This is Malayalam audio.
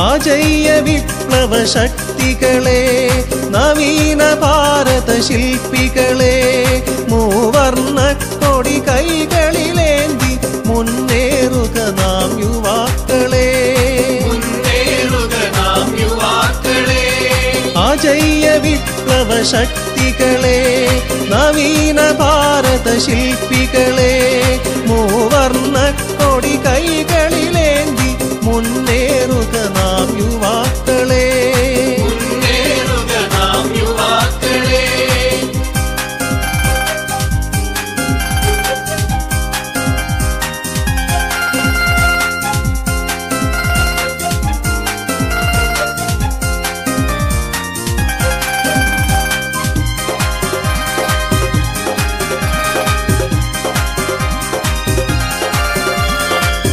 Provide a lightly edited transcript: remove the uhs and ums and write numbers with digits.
അജയ്യ വിപ്ലവ ശക്തികളെ, നവീന ഭാരത ശില്പികളെ, മൂവർണ്ണ കൊടി കൈകളിലേന്തി മുന്നേറുക നാം യുവാക്കളെ, മുന്നേറുക നാം യുവാക്കളെ. അജയ്യ വിപ്ലവ ശക്തികളെ, നവീന ഭാരത ശില്പികളെ, മൂവർണ്ണ കൊടി കൈ